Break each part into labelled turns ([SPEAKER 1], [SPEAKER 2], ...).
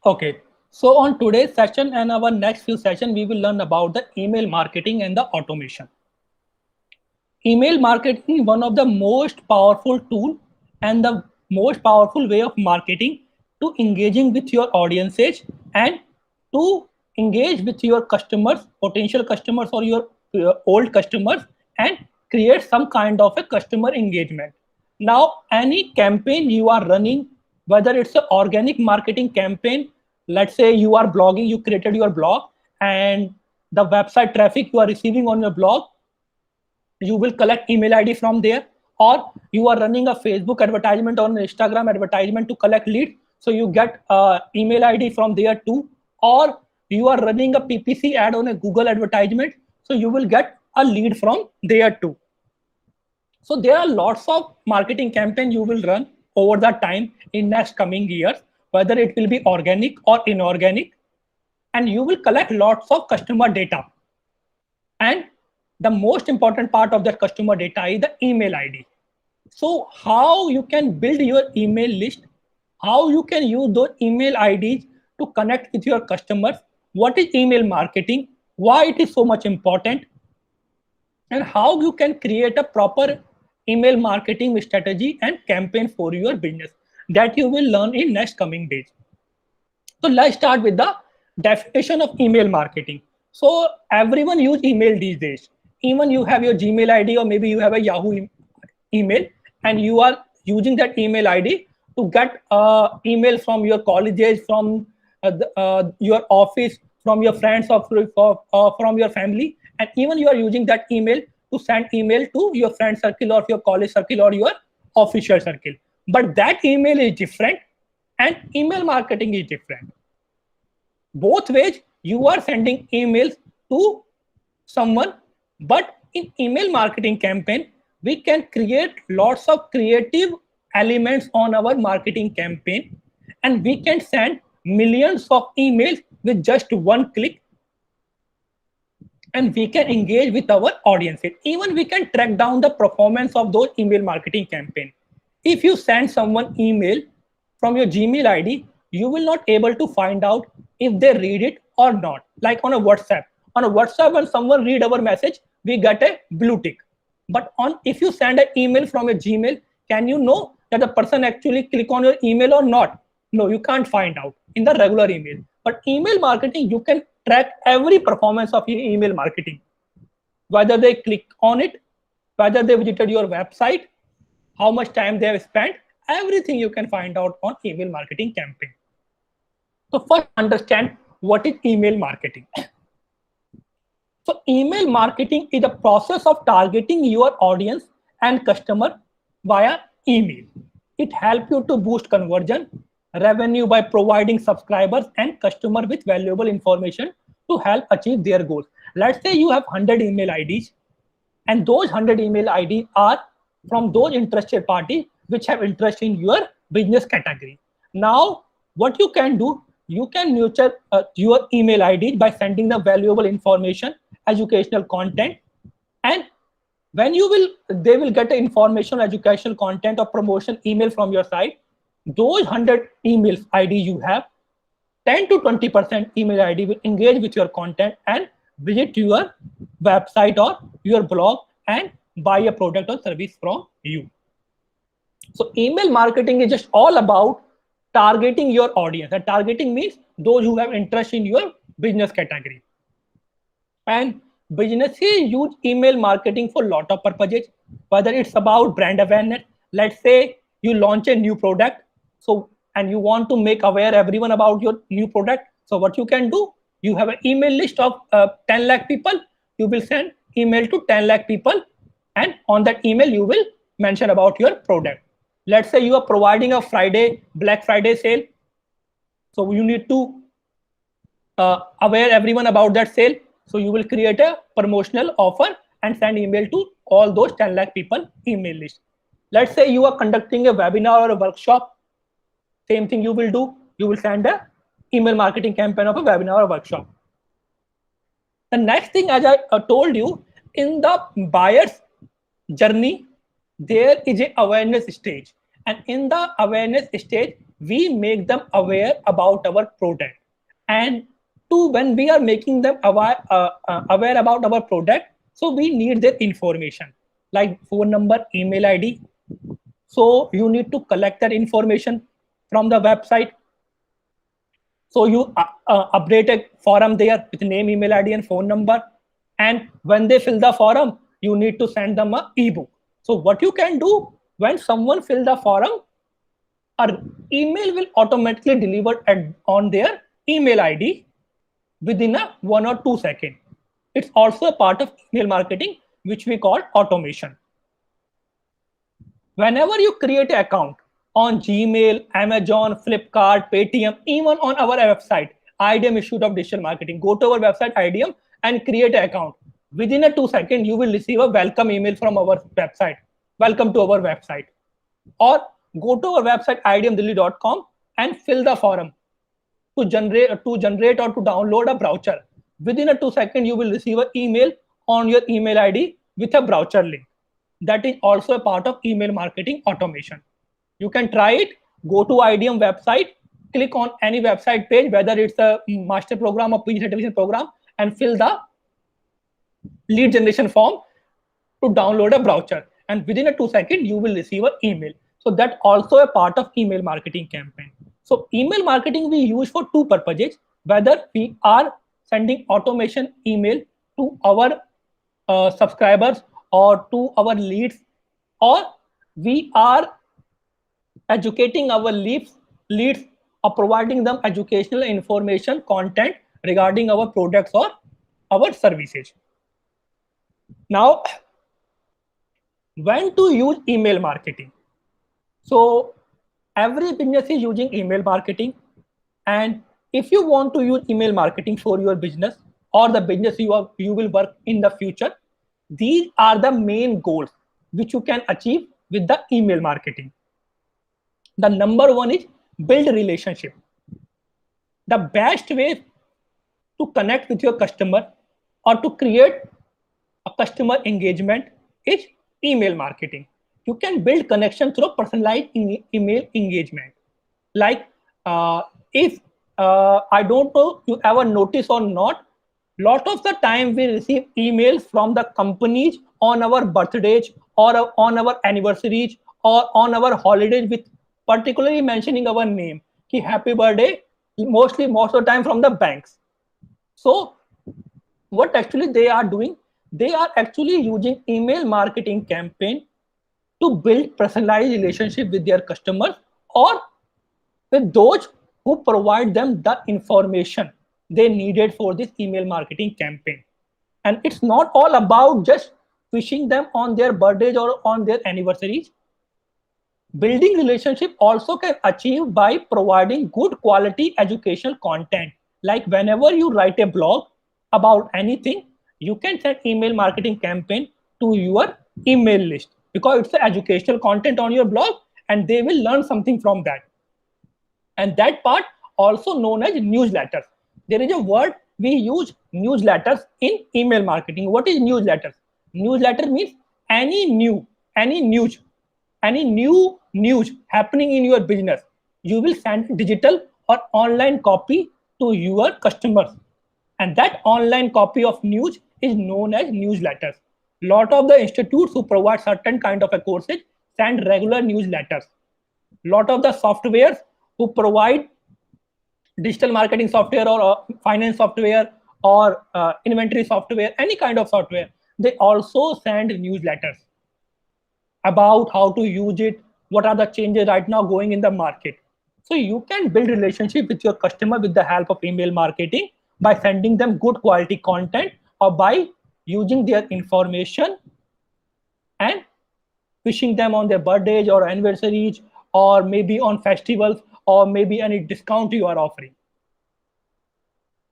[SPEAKER 1] Okay. So on today's session and our next few sessions, we will learn about the email marketing and the automation. Email marketing is one of the most powerful tool and the most powerful way of marketing to engaging with your audiences and to engage with your customers, potential customers or your old customers and create some kind of a customer engagement. Now, any campaign you are running, whether it's an organic marketing campaign, let's say you are blogging, you created your blog and the website traffic you are receiving on your blog, you will collect email id from there, or you are running a Facebook advertisement or an Instagram advertisement to collect lead, so you get email id from there too, or you are running a PPC ad on a Google advertisement, so you will get a lead from there too. So there are lots of marketing campaign you will run over the time in next coming years, whether it will be organic or inorganic, and you will collect lots of customer data. And the most important part of that customer data is the email id. So how you can build your email list, how you can use those email ids to connect with your customers, what is email marketing, why it is so much important, and how you can create a proper email marketing strategy and campaign for your business, that you will learn in next coming days. So let's start with the definition of email marketing. So everyone use email these days. Even you have your Gmail ID or maybe you have a Yahoo email, and you are using that email ID to get email from your colleges, from your office, from your friends or from your family, and even you are using that email to send email to your friend circle or your college circle or your official circle. But that email is different and email marketing is different. Both ways you are sending emails to someone, but in email marketing campaign we can create lots of creative elements on our marketing campaign, and we can send millions of emails with just one click, and we can engage with our audiences. Even we can track down the performance of those email marketing campaign. If you send someone email from your Gmail ID, you will not able to find out if they read it or not. Like on a WhatsApp. On a WhatsApp, when someone read our message, we get a blue tick. But on if you send an email from your Gmail, can you know that the person actually click on your email or not? No, you can't find out in the regular email. But email marketing, you can track every performance of your email marketing, whether they click on it, whether they visited your website, how much time they have spent, everything you can find out on email marketing campaign. So first understand what is email marketing. So email marketing is the process of targeting your audience and customer via email. It helps you to boost conversion, revenue by providing subscribers and customer with valuable information to help achieve their goals. Let's say you have 100 email IDs, and those 100 email IDs are from those interested parties which have interest in your business category. Now, what you can do, you can nurture your email ID by sending the valuable information, educational content, and when you will, they will get the information, educational content or promotion email from your site. Those 100 emails ID you have, 10 to 20% email ID will engage with your content and visit your website or your blog and buy a product or service from you. So email marketing is just all about targeting your audience, and targeting means those who have interest in your business category. And businesses use email marketing for a lot of purposes, whether it's about brand awareness. Let's say you launch a new product, so and you want to make aware everyone about your new product. So what you can do, you have an email list of 10 lakh people, you will send email to 10 lakh people, and on that email you will mention about your product. Let's say you are providing a Black Friday sale, so you need to aware everyone about that sale. So you will create a promotional offer and send email to all those 10 lakh people email list. Let's say you are conducting a webinar or a workshop. Same thing you will do. You will send a email marketing campaign of a webinar or workshop. The next thing, as I told you, in the buyer's journey, there is a awareness stage. And in the awareness stage, we make them aware about our product. And two, when we are making them aware about our product, so we need their information like phone number, email ID. So you need to collect that information from the website. So you update a forum there with name, email ID, and phone number. And when they fill the forum, you need to send them a ebook. So what you can do, when someone fill the forum, our email will automatically deliver on their email ID within a 1 or 2 seconds. It's also a part of email marketing, which we call automation. Whenever you create an account on Gmail, Amazon, Flipkart, Paytm, even on our website, IDM Institute of Digital Marketing, go to our website IDM and create an account. Within a 2 seconds, you will receive a welcome email from our website. Welcome to our website. Or go to our website idmdelhi.com and fill the form to generate or to download a brochure. Within a 2 seconds, you will receive an email on your email ID with a brochure link. That is also a part of email marketing automation. You can try it. Go to IDM website, click on any website page, whether it's a master program or PG certification program, and fill the lead generation form to download a brochure. And within a 2 seconds, you will receive an email. So that also a part of email marketing campaign. So email marketing we use for two purposes, whether we are sending automation email to our subscribers or to our leads, or we are educating our leads or providing them educational information content regarding our products or our services. Now, when to use email marketing? So every business is using email marketing, and if you want to use email marketing for your business or the business you will work in the future, these are the main goals which you can achieve with the email marketing. The number one is build relationship. The best way to connect with your customer or to create a customer engagement is email marketing. You can build connection through personalized email engagement. Like if I don't know you ever notice or not, lot of the time we receive emails from the companies on our birthdays or on our anniversaries or on our holidays with particularly mentioning our name. Ki happy birthday, most of the time from the banks. So what actually they are doing, they are actually using email marketing campaign to build personalized relationship with their customers or with those who provide them the information they needed for this email marketing campaign. And it's not all about just wishing them on their birthdays or on their anniversaries. Building relationship also can achieve by providing good quality educational content. Like whenever you write a blog about anything, you can send email marketing campaign to your email list because it's the educational content on your blog and they will learn something from that. And that part also known as newsletters. There is a word we use, newsletters, in email marketing. What is newsletters? Newsletter means any new news happening in your business, you will send digital or online copy to your customers, and that online copy of news is known as newsletters. Lot of the institutes who provide certain kind of a courses send regular newsletters. Lot of the softwares who provide digital marketing software or finance software or inventory software, any kind of software, they also send newsletters about how to use it, what are the changes right now going in the market. So you can build relationship with your customer with the help of email marketing by sending them good quality content or by using their information and wishing them on their birthdays or anniversaries or maybe on festivals or maybe any discount you are offering.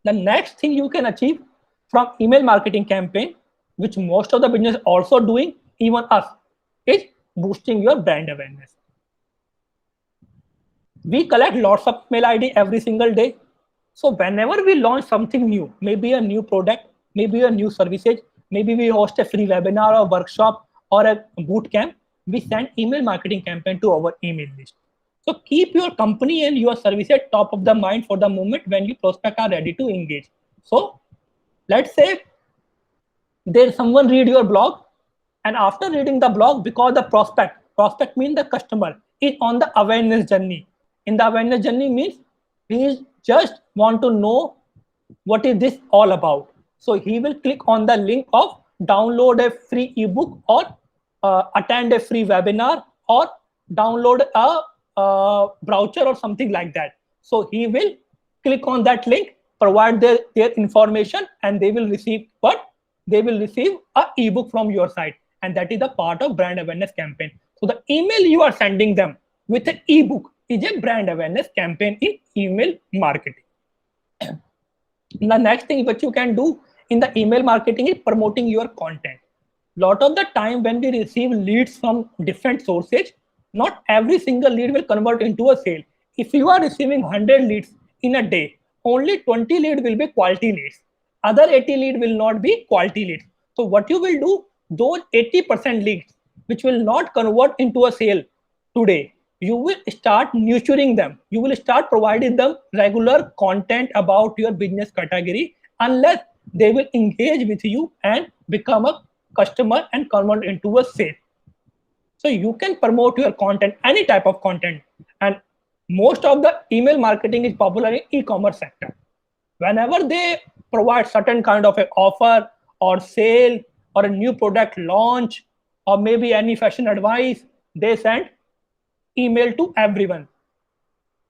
[SPEAKER 1] The next thing you can achieve from email marketing campaign, which most of the business also doing, even us, is boosting your brand awareness. We collect lots of mail ID every single day. So whenever we launch something new, maybe a new product, maybe a new services, maybe we host a free webinar or workshop or a boot camp, we send email marketing campaign to our email list. So keep your company and your services top of the mind for the moment when you prospect are ready to engage. So let's say there's someone read your blog, and after reading the blog, because the prospect means the customer is on the awareness journey. In the awareness journey means he is just want to know what is this all about. So he will click on the link of download a free ebook, or attend a free webinar, or download a brochure or something like that. So he will click on that link, provide their information, and they will receive what? They will receive a ebook from your site, and that is a part of brand awareness campaign. So the email you are sending them with an ebook is a brand awareness campaign in email marketing. The next thing which you can do in the email marketing is promoting your content. Lot of the time when we receive leads from different sources, not every single lead will convert into a sale. If you are receiving 100 leads in a day, only 20 lead will be quality leads. Other 80 lead will not be quality leads. So what you will do, those 80% leads which will not convert into a sale today, you will start nurturing them. You will start providing them regular content about your business category, unless they will engage with you and become a customer and convert into a sale. So you can promote your content, any type of content. And most of the email marketing is popular in e-commerce sector. Whenever they provide certain kind of an offer or sale or a new product launch, or maybe any fashion advice, they send email to everyone.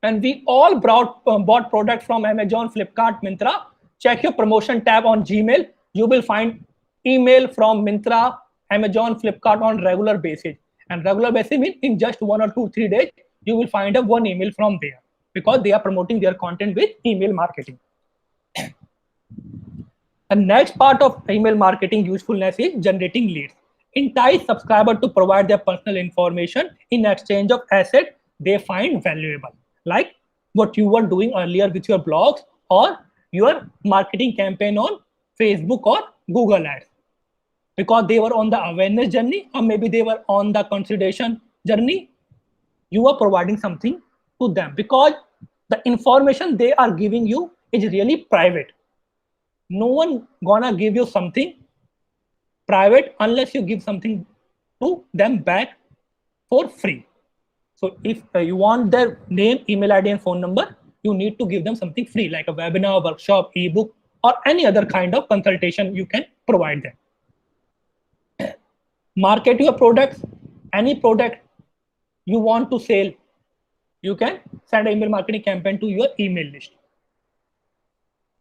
[SPEAKER 1] And we all bought products from Amazon, Flipkart, Myntra. Check your promotion tab on Gmail. You will find email from Myntra, Amazon, Flipkart on regular basis. And regular basis means in just 1 or 2, 3 days, you will find a one email from there, because they are promoting their content with email marketing. The next part of email marketing usefulness is generating leads. Entice subscriber to provide their personal information in exchange of asset they find valuable, like what you were doing earlier with your blogs or your marketing campaign on Facebook or Google Ads. Because they were on the awareness journey, or maybe they were on the consideration journey, you are providing something to them, because the information they are giving you is really private. No one gonna give you something private unless you give something to them back for free. So if you want their name, email ID, and phone number, you need to give them something free, like a webinar, workshop, ebook, or any other kind of consultation you can provide them. Market your products. Any product you want to sell, you can send an email marketing campaign to your email list.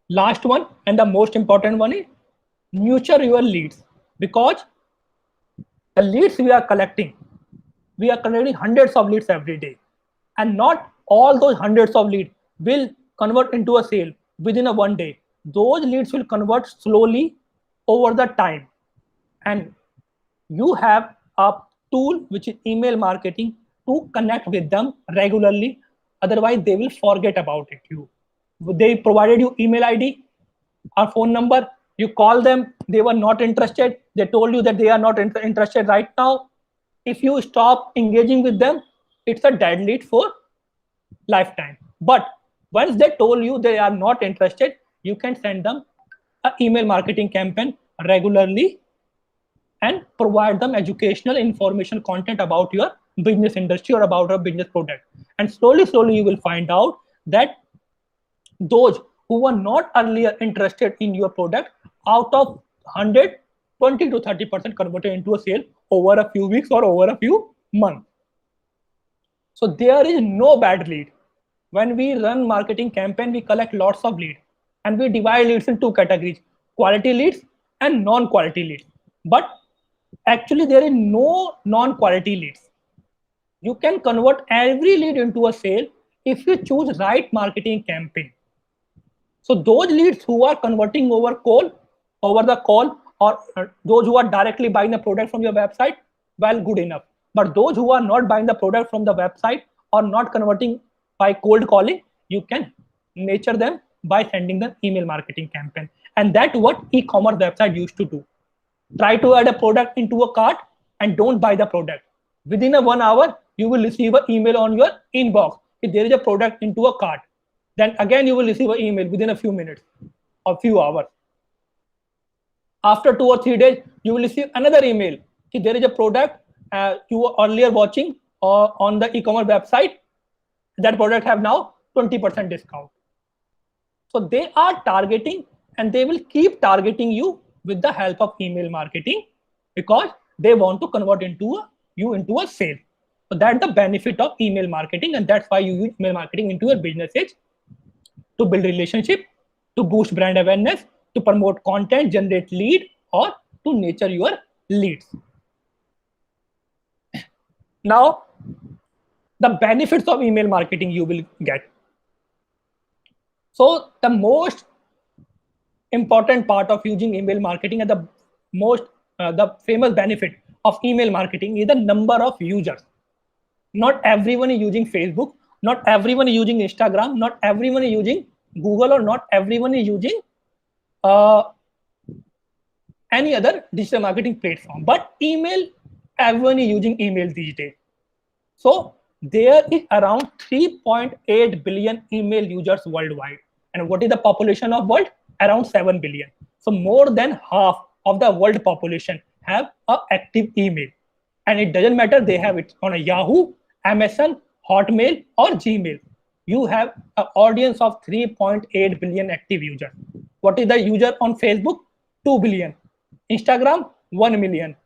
[SPEAKER 1] Last one, and the most important one, is nurture your leads. Because the leads we are collecting hundreds of leads every day, and not all those hundreds of leads will convert into a sale within a one day. Those leads will convert slowly over the time, and you have a tool which is email marketing to connect with them regularly. Otherwise they will forget about it. They provided you email ID or phone number, you call them, they were not interested, they told you that they are not interested right now. If you stop engaging with them, it's a dead lead for lifetime. But once they told you they are not interested, you can send them an email marketing campaign regularly and provide them educational information content about your business industry or about a business product. And slowly you will find out that those who were not earlier interested in your product, out of 100, 20 to 30% converted into a sale over a few weeks or over a few months. So there is no bad lead. When we run marketing campaign, we collect lots of leads, and we divide leads in two categories: quality leads and non-quality leads. But actually there is no non-quality leads. You can convert every lead into a sale if you choose right marketing campaign. So those leads who are converting over the call, or those who are directly buying the product from your website, well, good enough. But those who are not buying the product from the website or not converting by cold calling, you can nurture them by sending them email marketing campaign. And that's what e-commerce website used to do. Try to add a product into a cart and don't buy the product. within a 1 hour, you will receive an email on your inbox. If there is a product into a cart, then again you will receive an email within a few minutes or few hours. After 2 or 3 days, you will receive another email. If there is a product you were earlier watching or on the e-commerce website, that product have now 20% discount. So they are targeting, and they will keep targeting you with the help of email marketing, because they want to convert you into a sale. So that's the benefit of email marketing, and that's why you use email marketing into your businesses, to build relationship, to boost brand awareness, to promote content, generate lead, or to nurture your leads. Now, the benefits of email marketing you will get. So the most important part of using email marketing, and the famous benefit of email marketing, is the number of users. Not everyone is using Facebook, not everyone is using Instagram, not everyone is using Google, or not everyone is using any other digital marketing platform. But email, everyone is using email these days. So there is around 3.8 billion email users worldwide. And what is the population of world? Around 7 billion. So more than half of the world population have an active email. And it doesn't matter they have it on a Yahoo, Amazon, Hotmail, or Gmail. You have an audience of 3.8 billion active users. What is the user on Facebook? 2 billion. Instagram, 1 million.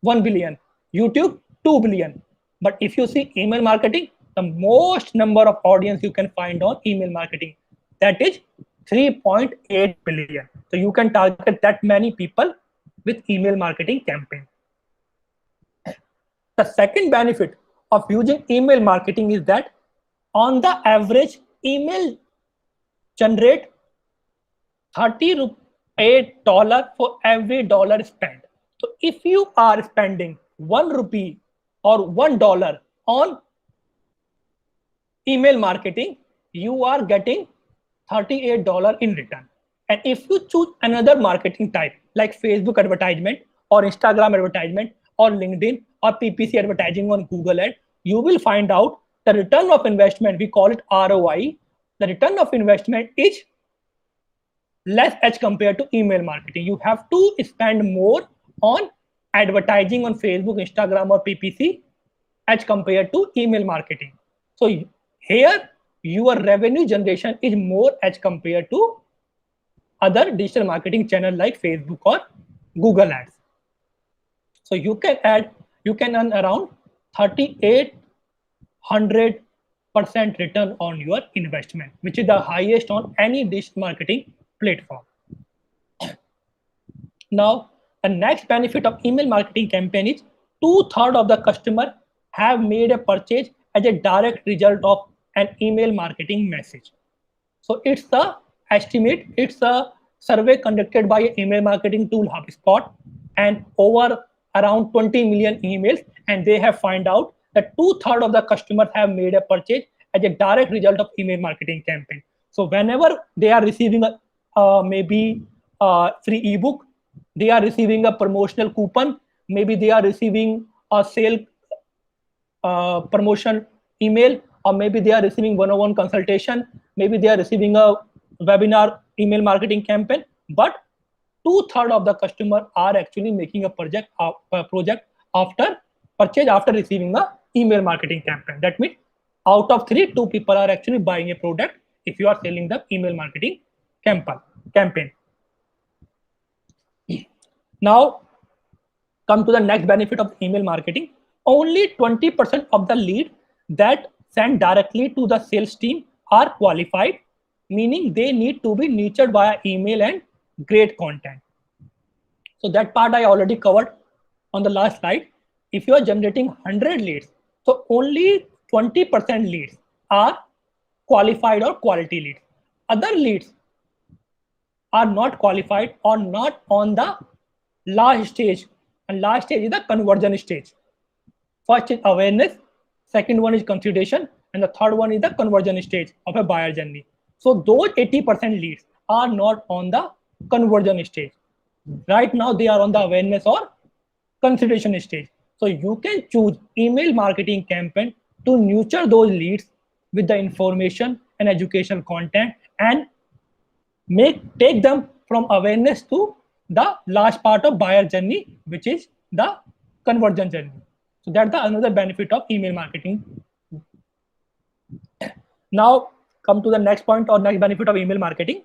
[SPEAKER 1] 1 billion. YouTube, 2 billion. But if you see email marketing, the most number of audience you can find on email marketing, that is 3.8 billion. So you can target that many people with email marketing campaign. The second benefit of using email marketing is that on the average, email generate $38 for every dollar spent. So if you are spending 1 rupee or $1 on email marketing, you are getting $38 in return. And if you choose another marketing type like Facebook advertisement or Instagram advertisement or LinkedIn or PPC advertising on Google Ads, you will find out the return of investment, we call it ROI, the return of investment is less as compared to email marketing. You have to spend more on advertising on Facebook, Instagram, or PPC as compared to email marketing. So here your revenue generation is more as compared to other digital marketing channel like Facebook or Google Ads. So you can earn around 3,800% return on your investment, which is the highest on any digital marketing platform. Now, the next benefit of email marketing campaign is 2/3 of the customer have made a purchase as a direct result of an email marketing message. So it's a estimate, it's a survey conducted by an email marketing tool HubSpot, and over around 20 million emails, and they have found out that 2/3 of the customers have made a purchase as a direct result of email marketing campaign. So whenever they are receiving a maybe a free ebook, they are receiving a promotional coupon, maybe they are receiving a sale promotion email, or maybe they are receiving one-on-one consultation, maybe they are receiving a webinar email marketing campaign, but 2/3 of the customer are actually making a project after purchase after receiving a email marketing campaign. That means out of 3, 2 people are actually buying a product if you are selling the email marketing campaign. Now come to the next benefit of email marketing. Only 20% of the lead that send directly to the sales team are qualified, meaning they need to be nurtured via email and great content. So that part I already covered on the last slide. If you are generating 100 leads, so only 20% leads are qualified or quality leads. Other leads are not qualified or not on the last stage, and last stage is the conversion stage. First is awareness, second one is consideration, and the third one is the conversion stage of a buyer journey. So those 80% leads are not on the conversion stage. Right now they are on the awareness or consideration stage. So you can choose email marketing campaign to nurture those leads with the information and educational content and take them from awareness to the last part of buyer journey, which is the conversion journey. So that's the another benefit of email marketing. Now come to the next point or next benefit of email marketing.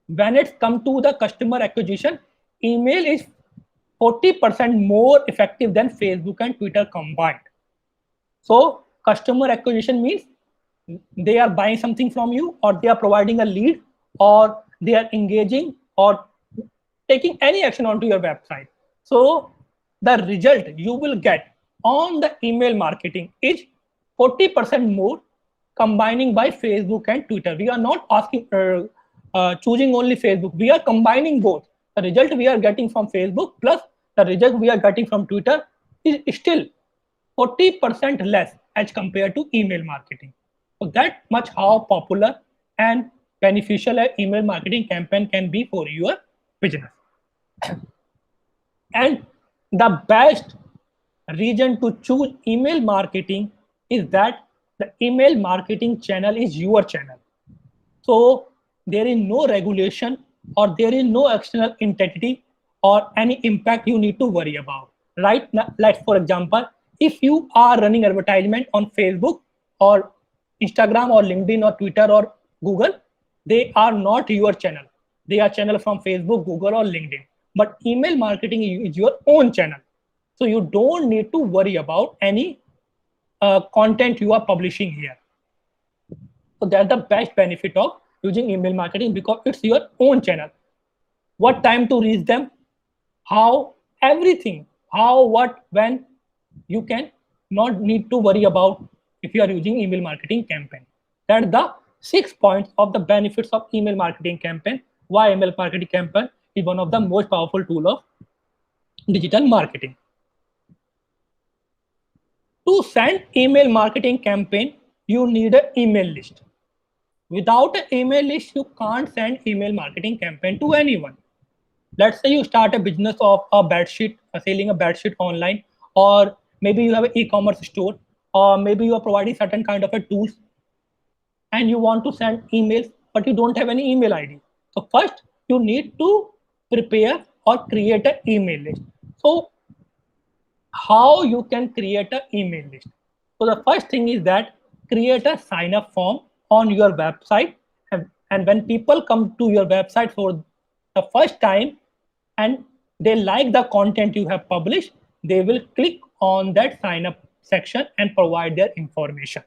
[SPEAKER 1] When it's come to the customer acquisition, email is 40% more effective than Facebook and Twitter combined. So customer acquisition means they are buying something from you, or they are providing a lead, or they are engaging or taking any action onto your website. So the result you will get on the email marketing is 40% more combining by Facebook and Twitter. We are not asking choosing only Facebook. We are combining both. The result we are getting from Facebook plus the result we are getting from Twitter is still 40% less as compared to email marketing. So that much how popular and beneficial an email marketing campaign can be for your business. And the best reason to choose email marketing is that the email marketing channel is your channel. So there is no regulation or there is no external entity or any impact you need to worry about. Right now, like for example, if you are running advertisement on Facebook or Instagram or LinkedIn or Twitter or Google, they are not your channel. They are channel from Facebook, Google or LinkedIn. But email marketing is your own channel. So you don't need to worry about any content you are publishing here. So that's the best benefit of using email marketing because it's your own channel. What time to reach them, how, everything, how, what, when, you can not need to worry about if you are using email marketing campaign. That's the 6 points of the benefits of email marketing campaign. Why email marketing campaign is one of the most powerful tool of digital marketing. To send email marketing campaign, you need an email list. Without an email list, you can't send email marketing campaign to anyone. Let's say you start a business of a bedsheet, selling a bedsheet online, or maybe you have an e-commerce store, or maybe you are providing certain kind of a tools, and you want to send emails, but you don't have any email ID. So first, you need to prepare or create an email list. So how you can create an email list? So the first thing is that create a sign up form on your website, and when people come to your website for the first time and they like the content you have published, they will click on that sign up section and provide their information.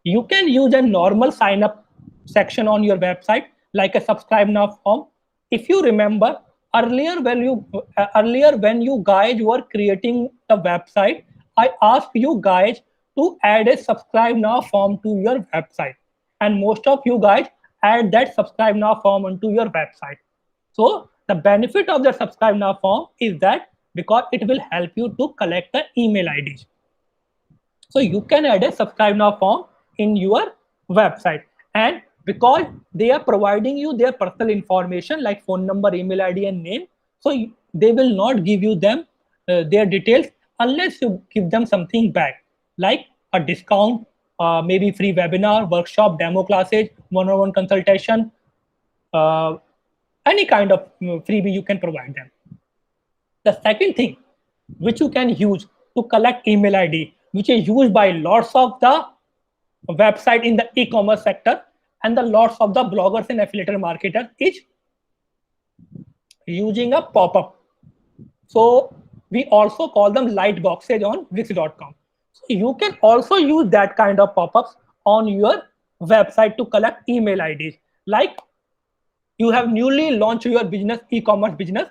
[SPEAKER 1] You can use a normal sign up section on your website like a subscribe now form. If you remember earlier when you guys were creating the website, I asked you guys to add a subscribe now form to your website, and most of you guys add that subscribe now form onto your website. So the benefit of the subscribe now form is that because it will help you to collect the email IDs. So you can add a subscribe now form in your website, and because they are providing you their personal information like phone number, email ID and name, so they will not give you them their details unless you give them something back like a discount, maybe free webinar, workshop, demo classes, one-on-one consultation, any kind of freebie you can provide them. The second thing which you can use to collect email ID, which is used by lots of the website in the e-commerce sector and the lots of the bloggers and affiliate marketers, is using a pop-up. So we also call them light boxes on Wix.com. So you can also use that kind of pop-ups on your website to collect email IDs. Like you have newly launched your business, e-commerce business,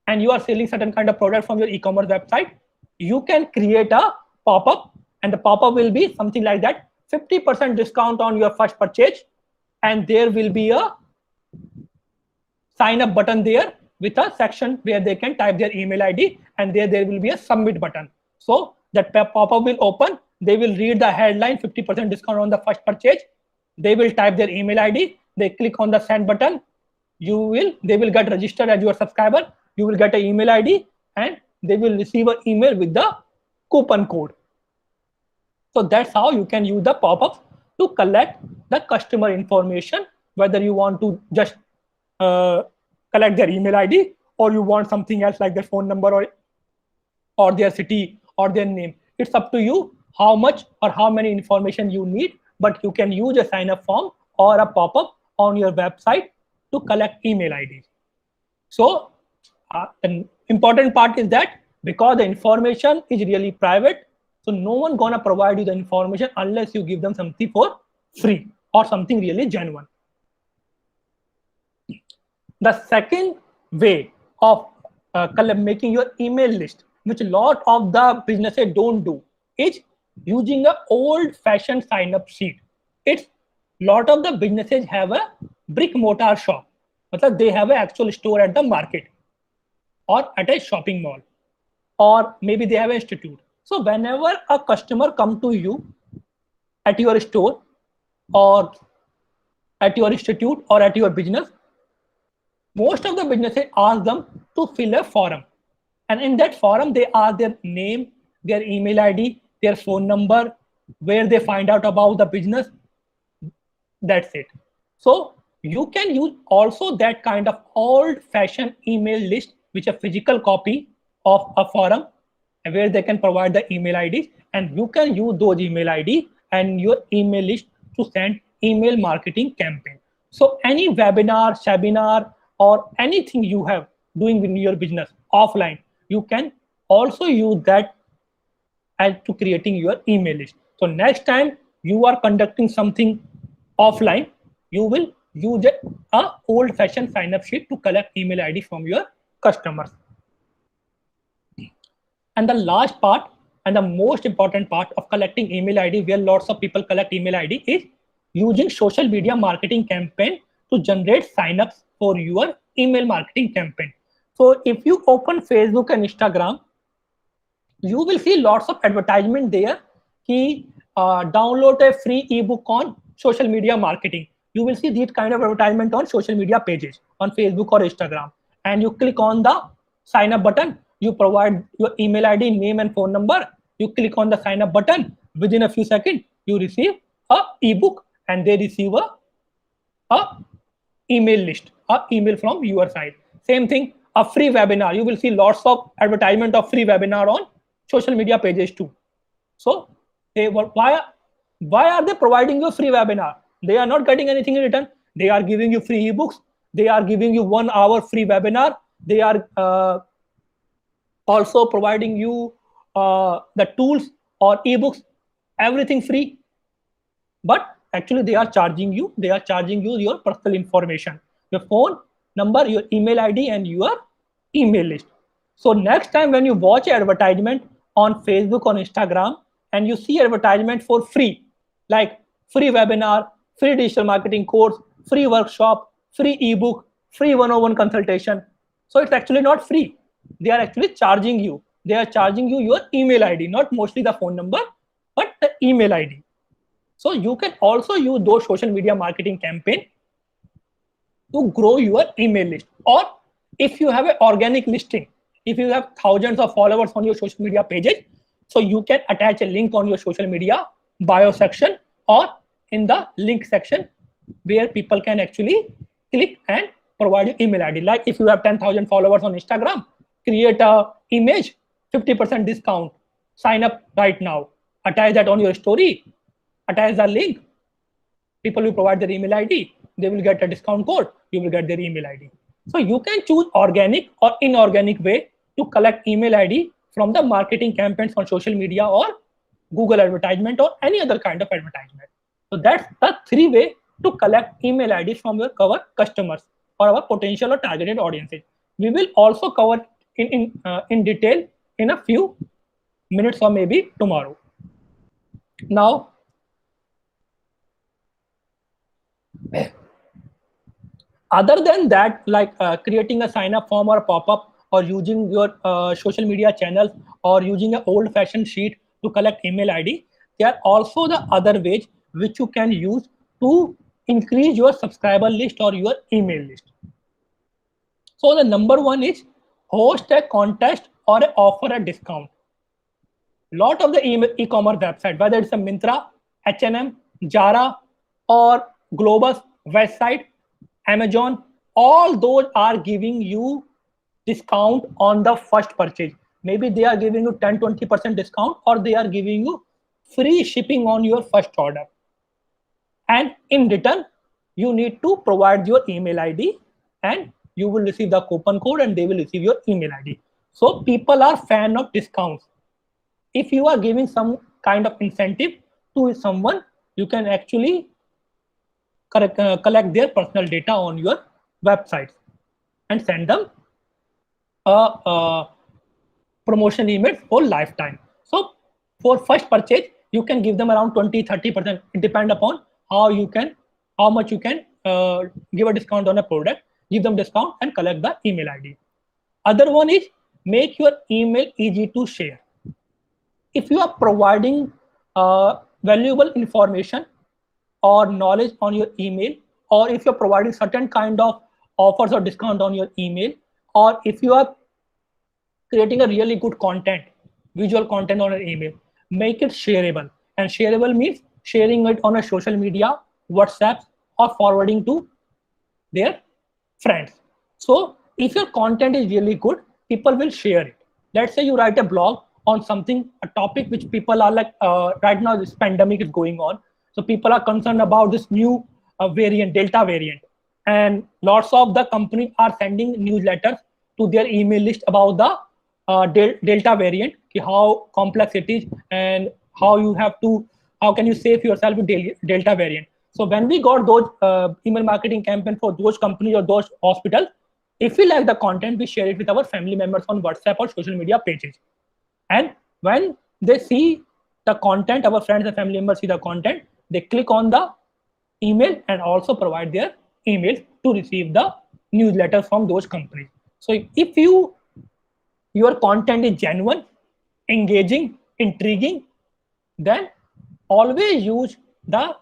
[SPEAKER 1] and you are selling certain kind of product from your e-commerce website, you can create a pop-up, and the pop-up will be something like that: 50% discount on your first purchase, and there will be a sign up button there with a section where they can type their email ID, and there will be a submit button. So that pop-up will open, they will read the headline 50% discount on the first purchase, they will type their email ID, they click on the send button, they will get registered as your subscriber, you will get an email ID, and they will receive an email with the coupon code. So that's how you can use the pop-ups to collect the customer information, whether you want to just uh, collect their email ID, or you want something else like their phone number, or their city or their name. It's up to you how much or how many information you need, but you can use a sign up form or a pop-up on your website to collect email IDs. So the important part is that because the information is really private, so no one gonna provide you the information unless you give them something for free or something really genuine. The second way of making your email list, which a lot of the businesses don't do, is using a old-fashioned sign-up sheet. It's lot of the businesses have a brick mortar shop, but they have an actual store at the market or at a shopping mall, or maybe they have an institute. So whenever a customer come to you at your store or at your institute or at your business, most of the businesses ask them to fill a form, and in that form they ask their name, their email ID, their phone number, where they find out about the business. That's it. So you can use also that kind of old-fashioned email list, which a physical copy of a forum where they can provide the email IDs, and you can use those email ID and your email list to send email marketing campaign. So any webinar, seminar, or anything you have doing in your business offline, you can also use that as to creating your email list. So next time you are conducting something offline, you will use a old-fashioned sign-up sheet to collect email ID from your customers. And the last part and the most important part of collecting email ID, where lots of people collect email ID, is using social media marketing campaign to generate signups for your email marketing campaign. So if you open Facebook and Instagram, you will see lots of advertisement there. Download a free ebook on social media marketing. You will see these kind of advertisement on social media pages on Facebook or Instagram, and you click on the sign up button. You provide your email ID, name, and phone number. You click on the sign up button. Within a few seconds, you receive a ebook, and they receive a email list, a email from your side. Same thing, a free webinar. You will see lots of advertisement of free webinar on social media pages too. So why are they providing you a free webinar? They are not getting anything in return. They are giving you free ebooks. They are giving you 1 hour free webinar. They are also providing you the tools or ebooks, everything free. But actually they are charging you. They are charging you your personal information, your phone number, your email ID, and your email list. So next time when you watch advertisement on Facebook, on Instagram, and you see advertisement for free, like free webinar, free digital marketing course, free workshop, free ebook, free 101 consultation. So it's actually not free. They are actually charging you. They are charging you your email ID, not mostly the phone number, but the email ID. So you can also use those social media marketing campaign to grow your email list. Or if you have an organic listing, if you have thousands of followers on your social media pages, so you can attach a link on your social media bio section or in the link section where people can actually click and provide your email ID. Like if you have 10,000 followers on Instagram, create a image, 50% discount, sign up right now, attach that on your story, attach the link, people will provide their email ID, they will get a discount code, you will get their email ID. So you can choose organic or inorganic way to collect email ID from the marketing campaigns on social media or Google advertisement or any other kind of advertisement. So that's the 3 way to collect email IDs from your cover customers or our potential or targeted audiences. We will also cover in detail in a few minutes or maybe tomorrow. Now, other than that, like creating a sign up form or pop-up or using your social media channels or using an old-fashioned sheet to collect email ID, there are also the other ways which you can use to increase your subscriber list or your email list. So the number one is host a contest or offer a discount. Lot of the e-commerce website, whether it's a Myntra, H&M, Zara, or Globus website, Amazon, all those are giving you discount on the first purchase. Maybe they are giving you 10-20% discount, or they are giving you free shipping on your first order. And in return, you need to provide your email ID, and you will receive the coupon code, and they will receive your email ID. So people are fan of discounts. If you are giving some kind of incentive to someone, you can actually collect their personal data on your website and send them a promotion email for lifetime. So for first purchase, you can give them around 20-30%. It depends upon how much you can give a discount on a product. Give them discount and collect the email ID. Other one is make your email easy to share. If you are providing valuable information or knowledge on your email, or if you're providing certain kind of offers or discount on your email, or if you are creating a really good content, visual content on an email, make it shareable. And shareable means sharing it on a social media, WhatsApp, or forwarding to their friends. So if your content is really good, people will share it. Let's say you write a blog on something, a topic which people are like, right now this pandemic is going on. So people are concerned about this new variant, Delta variant. And lots of the companies are sending newsletters to their email list about the Delta variant, how complex it is, and how can you save yourself with Delta variant. So when we got those email marketing campaign for those companies or those hospitals, if we like the content, we share it with our family members on WhatsApp or social media pages. And when they see the content, our friends and family members see the content, they click on the email and also provide their email to receive the newsletter from those companies. So if your content is genuine, engaging, intriguing, then always use the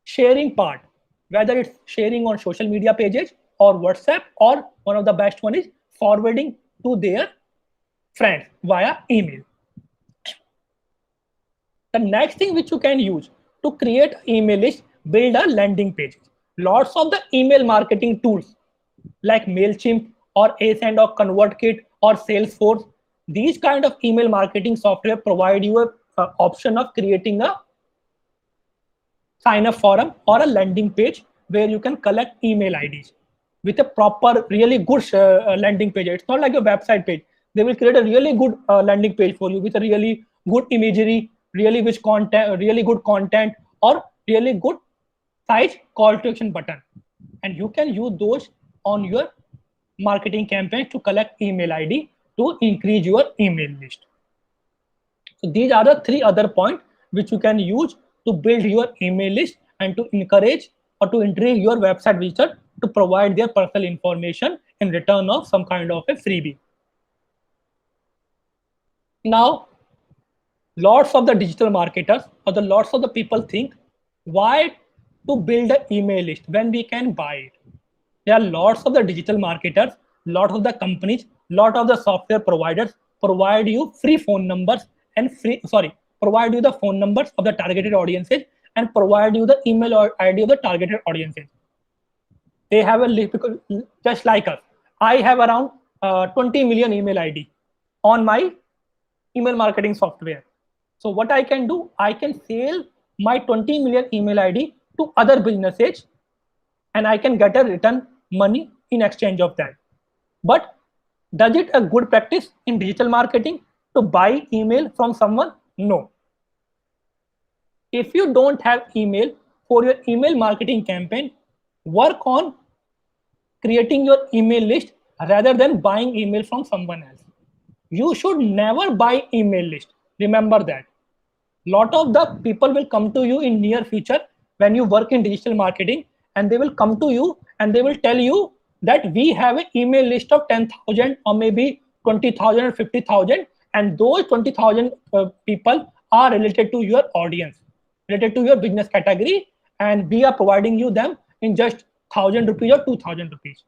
[SPEAKER 1] sharing part, whether it's sharing on social media pages or WhatsApp, or one of the best one is forwarding to their friends via email. The next thing which you can use to create email list, build a landing page. Lots of the email marketing tools like MailChimp or Ascend or ConvertKit or Salesforce, these kind of email marketing software provide you a option of creating a sign up forum or a landing page where you can collect email IDs with a proper, really good landing page. It's not like a website page. They will create a really good landing page for you with a really good imagery, really good content, or really good size call to action button. And you can use those on your marketing campaign to collect email ID to increase your email list. So these are the three other points which you can use to build your email list and to encourage or to intrigue your website visitor to provide their personal information in return of some kind of a freebie. Now, lots of the digital marketers or lots of the people think, why to build an email list when we can buy it? There are lots of the digital marketers, lots of the companies, lot of the software providers provide you free phone numbers and provide you the phone numbers of the targeted audiences and provide you the email ID of the targeted audiences. They have a list, because just like us, I have around 20 million email ID on my email marketing software. So what I can do, I can sell my 20 million email ID to other businesses, and I can get a return money in exchange of that. But does it a good practice in digital marketing to buy email from someone? No. If you don't have email for your email marketing campaign, work on creating your email list rather than buying email from someone else. You should never buy email list. Remember that. Lot of the people will come to you in near future when you work in digital marketing, and they will come to you and they will tell you that we have an email list of 10,000 or maybe 20,000 or 50,000, and those 20,000 people are related to your audience, related to your business category, and we are providing you them in just 1,000 rupees or 2,000 rupees.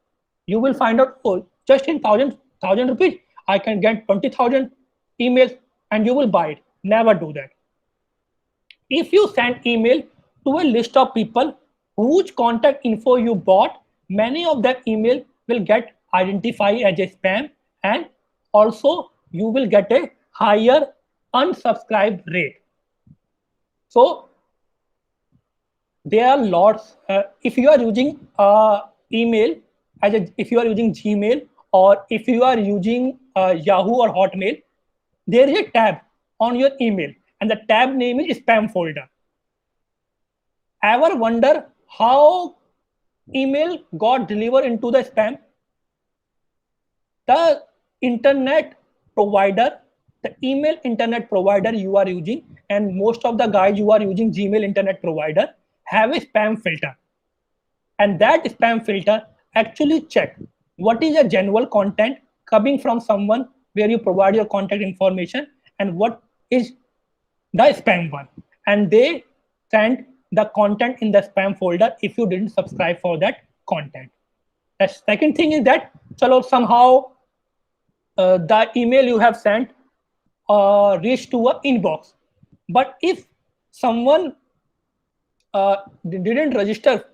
[SPEAKER 1] You will find out, oh, just in 1,000 rupees, I can get 20,000 emails and you will buy it. Never do that. If you send email to a list of people whose contact info you bought, many of that email will get identified as a spam, and also you will get a higher unsubscribe rate. So there are lots. If you are using email if you are using Gmail, or if you are using Yahoo or Hotmail, there is a tab on your email, and the tab name is spam folder. Ever wonder how email got delivered into the spam? The internet provider, the email internet provider you are using, and most of the guys who are using Gmail internet provider have a spam filter. And that spam filter actually check what is a genuine content coming from someone where you provide your contact information, and what is the spam one. And they send the content in the spam folder if you didn't subscribe for that content. The second thing is that chalo, somehow the email you have sent reached to a inbox. But if someone didn't register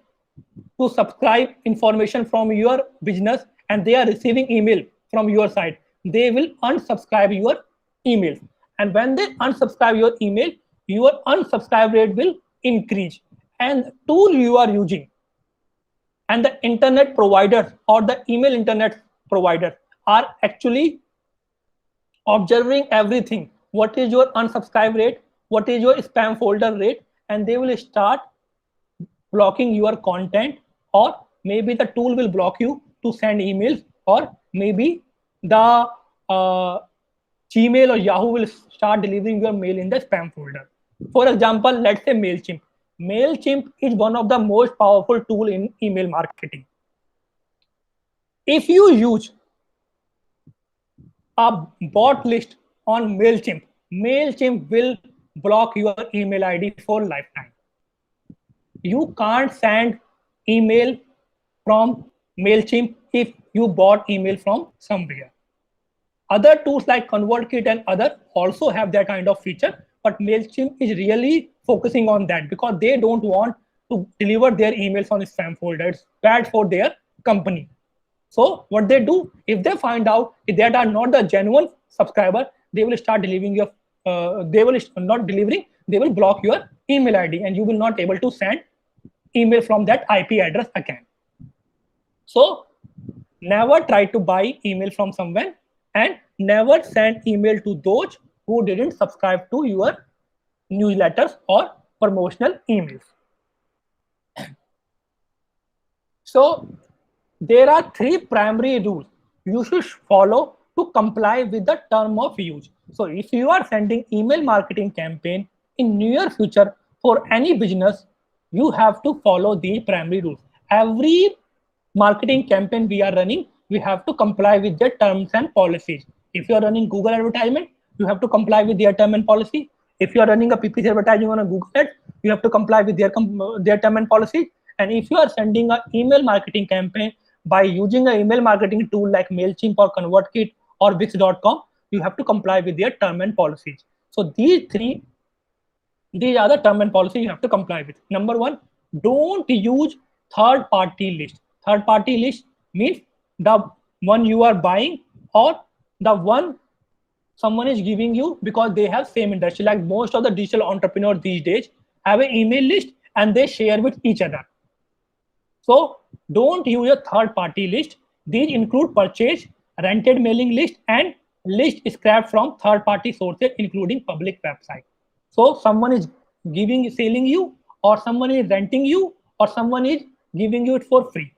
[SPEAKER 1] to subscribe information from your business and they are receiving email from your side, they will unsubscribe your email. And when they unsubscribe your unsubscribe rate will increase. And the tool you are using and the internet provider or the email internet provider are actually observing everything. What is your unsubscribe rate? What is your spam folder rate? And they will start blocking your content, or maybe the tool will block you to send emails, or maybe the Gmail or Yahoo will start delivering your mail in the spam folder. For example, let's say MailChimp. MailChimp is one of the most powerful tool in email marketing. If you use a bot list on MailChimp, MailChimp will block your email ID for lifetime. You can't send email from MailChimp if you bought email from somewhere. Other tools like ConvertKit and other also have that kind of feature, but MailChimp is really focusing on that because they don't want to deliver their emails on the spam folder. It's bad for their company. So what they do, if they find out if that are not the genuine subscriber, they will start delivering your, they will not delivering, they will block your email ID and you will not able to send email from that IP address again. So never try to buy email from someone, and never send email to those who didn't subscribe to your newsletters or promotional emails. So there are 3 primary rules you should follow to comply with the term of use. So if you are sending email marketing campaign in near future for any business, you have to follow these primary rules. Every marketing campaign we are running, we have to comply with their terms and policies. If you are running Google advertisement, you have to comply with their term and policy. If you are running a PPC advertising on a Google Ads, you have to comply with their term and policy. And if you are sending an email marketing campaign by using an email marketing tool like MailChimp or ConvertKit or Wix.com, you have to comply with their term and policies. So these are the term and policy you have to comply with. Number 1, don't use third-party list. Third-party list means the one you are buying or the one someone is giving you because they have same industry. Like most of the digital entrepreneurs these days have an email list and they share with each other. So don't use a third-party list. These include purchase, rented mailing list, and list scrapped from third-party sources, including public website. So someone is selling you, or someone is renting you, or someone is giving you it for free,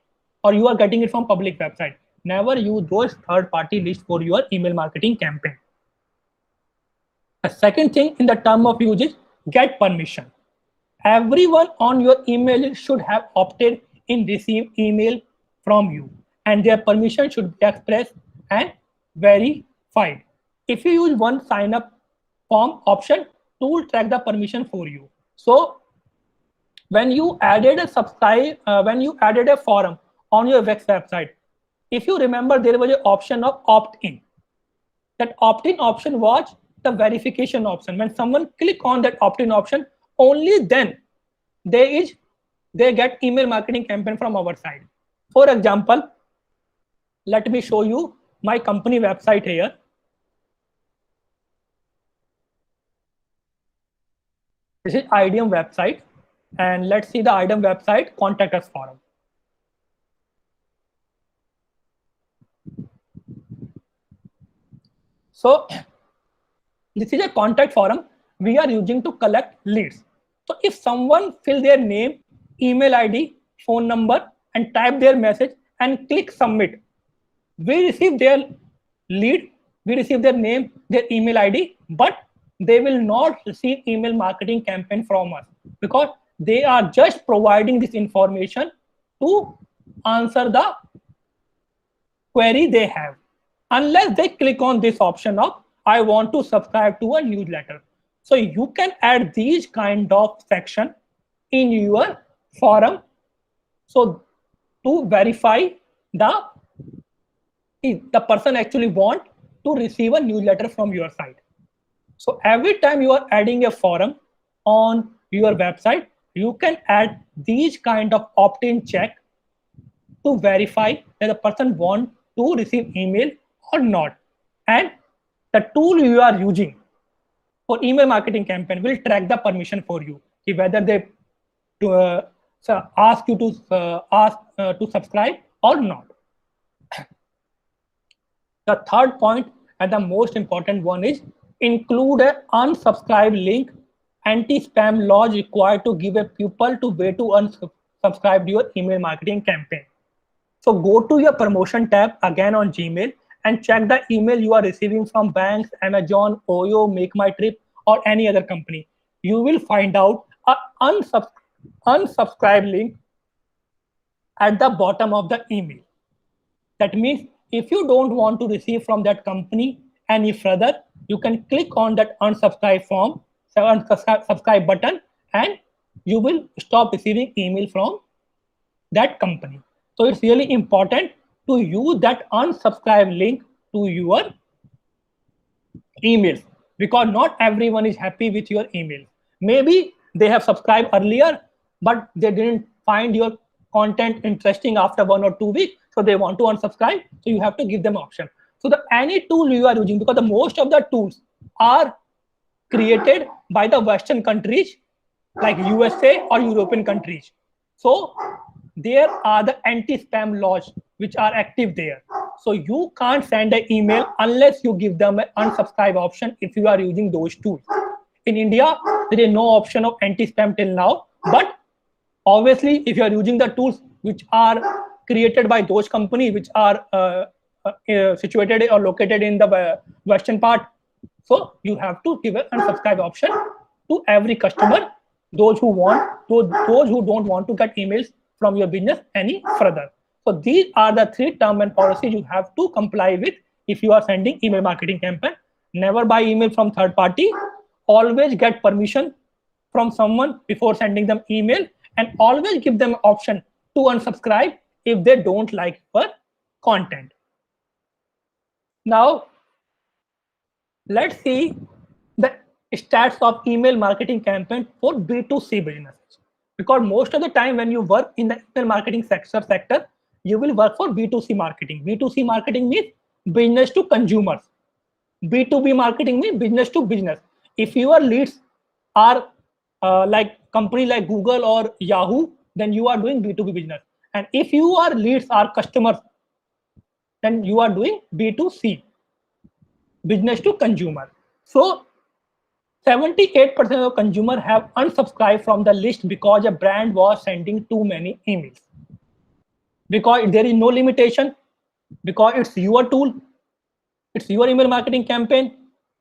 [SPEAKER 1] or you are getting it from public website. Never use those third-party lists for your email marketing campaign. The second thing in the term of use is get permission. Everyone on your email should have opted in receive email from you, and their permission should be expressed and verified. If you use one sign up form option, tool track the permission for you. So when you added a forum on your Wix website, if you remember, there was an option of opt in. That opt-in option was the verification option. When someone click on that opt-in option, only then they get email marketing campaign from our side. For example, let me show you my company website here. This is IDM website, and let's see the IDM website contact us forum. So this is a contact forum we are using to collect leads. So if someone fill their name, email ID, phone number, and type their message and click submit, we receive their lead, we receive their name, their email ID, but they will not receive email marketing campaign from us because they are just providing this information to answer the query they have, unless they click on this option of I want to subscribe to a newsletter. So you can add these kind of section in your forum, so to verify the person actually want to receive a newsletter from your site. So every time you are adding a forum on your website, you can add these kind of opt-in check to verify that the person want to receive email or not. And the tool you are using for email marketing campaign will track the permission for you, whether they ask you to subscribe or not. The third point and the most important one is include an unsubscribe link. Anti-spam laws required to give a pupil to way to unsubscribe to your email marketing campaign. So go to your promotion tab again on Gmail and check the email you are receiving from banks, Amazon, Oyo, Make My Trip, or any other company. You will find out an unsubscribe link at the bottom of the email. That means if you don't want to receive from that company any further, you can click on that unsubscribe form, unsubscribe button, and you will stop receiving email from that company. So it's really important to use that unsubscribe link to your emails, because not everyone is happy with your email. Maybe they have subscribed earlier, but they didn't find your content interesting after 1 or 2 weeks, so they want to unsubscribe. So you have to give them option. So any tool you are using, because the most of the tools are created by the Western countries like USA or European countries. So there are the anti-spam laws which are active there. So you can't send an email unless you give them an unsubscribe option if you are using those tools. In India, there is no option of anti-spam till now, but obviously if you are using the tools which are created by those companies which are situated or located in the western part, so you have to give an unsubscribe option to every customer, those who don't want to get emails from your business any further. So these are the 3 terms and policies you have to comply with if you are sending email marketing campaign. Never buy email from third party. Always get permission from someone before sending them email, and always give them option to unsubscribe if they don't like your content. Now, let's see the stats of email marketing campaign for B2C businesses. Because most of the time when you work in the email marketing sector, you will work for B2C marketing. B2C marketing means business to consumers. B2B marketing means business to business. If your leads are like company like Google or Yahoo, then you are doing B2B business. And if your leads are customers, then you are doing B2C, business to consumer. So 78% of consumers have unsubscribed from the list because a brand was sending too many emails. Because there is no limitation, because it's your tool, it's your email marketing campaign,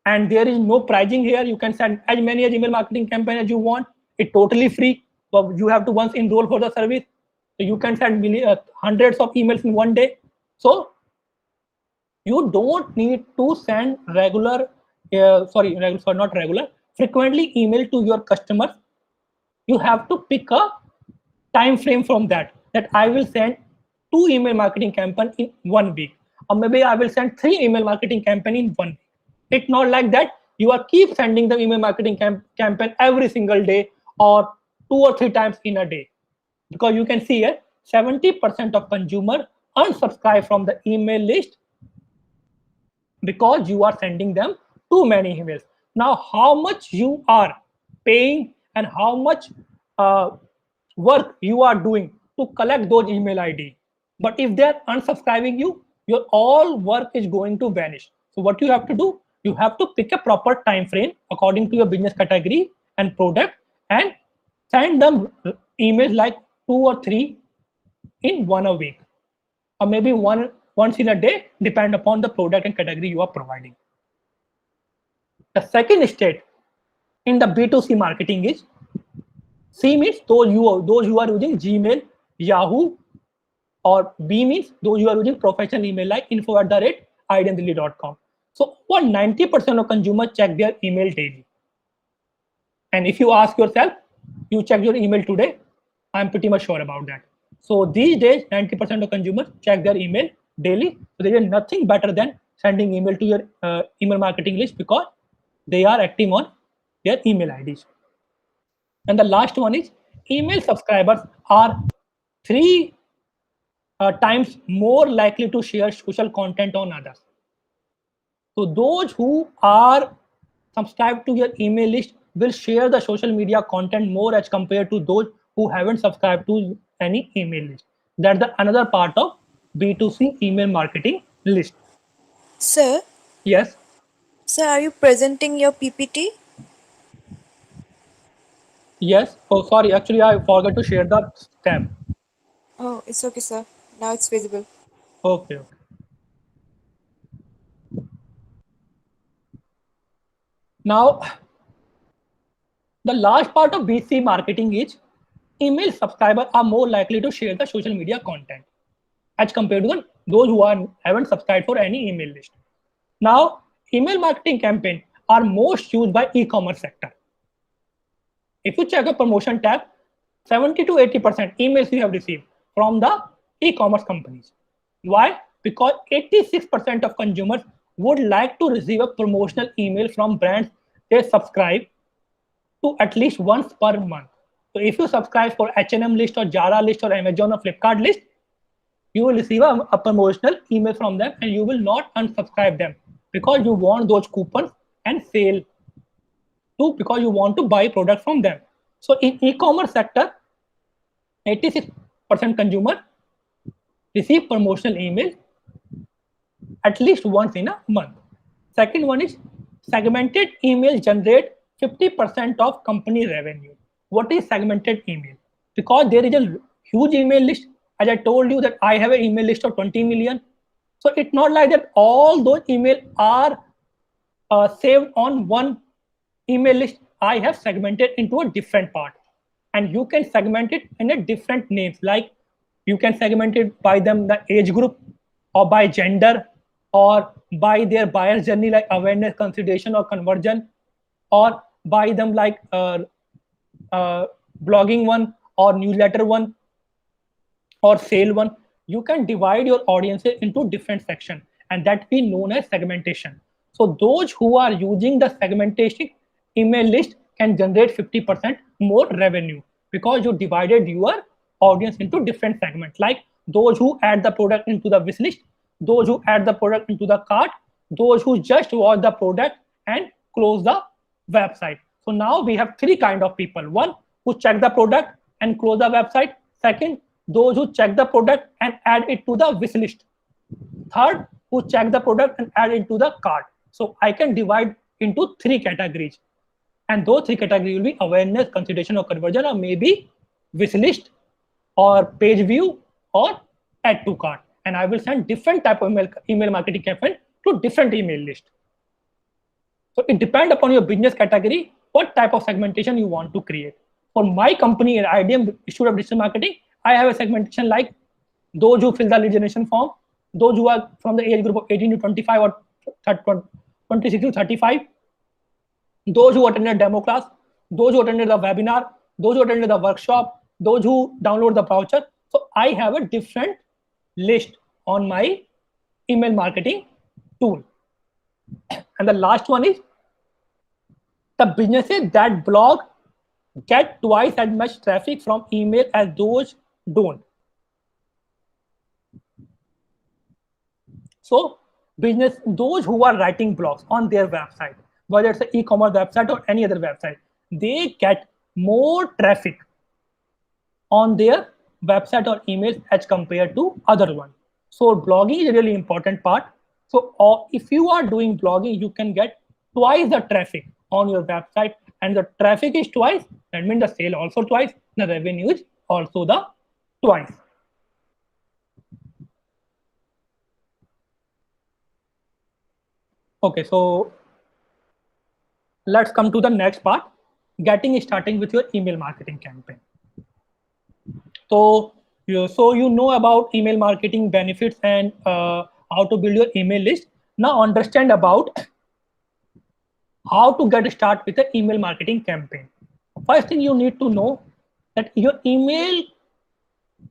[SPEAKER 1] and there is no pricing here. You can send as many email marketing campaign as you want. It's totally free. But you have to once enroll for the service. So you can send hundreds of emails in one day. So you don't need to send frequently email to your customers. You have to pick a time frame from that I will send 2 email marketing campaign in 1 week, or maybe I will send 3 email marketing campaign in 1 week. It's not like that you are keep sending the email marketing campaign every single day or 2 or 3 times in a day, because you can see here 70% of consumer unsubscribe from the email list because you are sending them too many emails. Now, how much you are paying and how much uh, work you are doing to collect those email ID. But if they are unsubscribing you, your all work is going to vanish. So what you have to do, you have to pick a proper time frame according to your business category and product, and send them emails like 2 or 3 in 1 a week, or maybe once in a day, depend upon the product and category you are providing. The second state in the B2C marketing is C means those who are using Gmail, Yahoo, or B means those who are using professional email like info@ideandelhi.com. So over 90% of consumers check their email daily. And if you ask yourself, you check your email today, I'm pretty much sure about that. So these days, 90% of consumers check their email daily. So there is nothing better than sending email to your email marketing list, because they are acting on their email IDs. And the last one is email subscribers are 3 times more likely to share social content on others. So those who are subscribed to your email list will share the social media content more as compared to those who haven't subscribed to any email list. That's the another part of B2C email marketing list.
[SPEAKER 2] Sir,
[SPEAKER 1] Yes,
[SPEAKER 2] sir, are you presenting your PPT?
[SPEAKER 1] yes. Oh, sorry. Actually, I forgot to share the tab.
[SPEAKER 2] Oh, it's okay, sir. Now it's visible.
[SPEAKER 1] Okay, okay. Now, the last part of BC marketing is email subscribers are more likely to share the social media content as compared to those who haven't subscribed for any email list. Now, email marketing campaign are most used by e-commerce sector. If you check a promotion tab, 70 to 80% emails you have received from the e-commerce companies. Why? Because 86% of consumers would like to receive a promotional email from brands they subscribe to at least once per month. So if you subscribe for H&M list or Zara list or Amazon or Flipkart list, you will receive a promotional email from them, and you will not unsubscribe them because you want those coupons and sale to, because you want to buy product from them. So in e-commerce sector, 86% consumer receive promotional email at least once in a month. Second one is segmented email generate 50% of company revenue. What is segmented email? Because there is a huge email list. As I told you that I have an email list of 20 million. So it's not like that all those email are saved on one email list. I have segmented into a different part, and you can segment it in a different names. Like you can segment it by them the age group, or by gender, or by their buyer journey like awareness, consideration, or conversion, or by them like blogging one or newsletter one or sale one. You can divide your audiences into different sections, and that we known as segmentation. So those who are using the segmentation email list can generate 50% more revenue, because you divided your audience into different segments, like those who add the product into the wish list, those who add the product into the cart, those who just watch the product and close the website. So now we have 3 kind of people. One, who check the product and close the website. Second, those who check the product and add it to the wish list. Third, who check the product and add it to the cart. So I can divide into 3 categories. And those 3 categories will be awareness, consideration, or conversion, or maybe wish list, or page view, or add to cart. And I will send different type of email marketing campaign to different email list. So it depends upon your business category, what type of segmentation you want to create. For my company in IDM Institute of Digital Marketing, I have a segmentation like those who fill the lead generation form, those who are from the age group of 18 to 25 or 26 to 35, those who attended demo class, those who attended the webinar, those who attended the workshop, those who download the voucher. So I have a different list on my email marketing tool. And the last one is the businesses that blog get twice as much traffic from email as those don't. So business, those who are writing blogs on their website, whether it's an e-commerce website or any other website, they get more traffic on their website or emails as compared to other one. So blogging is a really important part. So if you are doing blogging, you can get twice the traffic on your website, and the traffic is twice. That means the sale also twice. The revenue is also the twice. Okay, so let's come to the next part, starting with your email marketing campaign. So you know about email marketing benefits and how to build your email list. Now understand about how to get started with an email marketing campaign. First thing you need to know that your email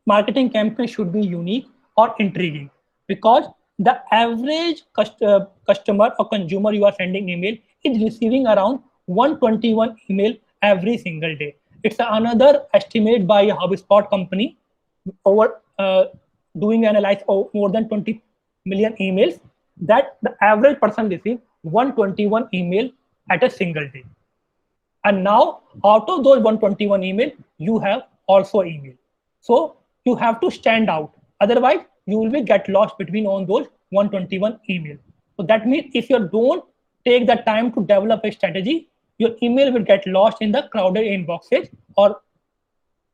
[SPEAKER 1] marketing campaign should be unique or intriguing, because the average customer or consumer you are sending email is receiving around 121 email every single day. It's another estimate by a HubSpot company over doing analyze more than 20 million emails, that the average person receives 121 email at a single day. And now out of those 121 email, you have also email. So you have to stand out. Otherwise, you will be get lost between on those 121 email. So that means if you don't take the time to develop a strategy, your email will get lost in the crowded inboxes, or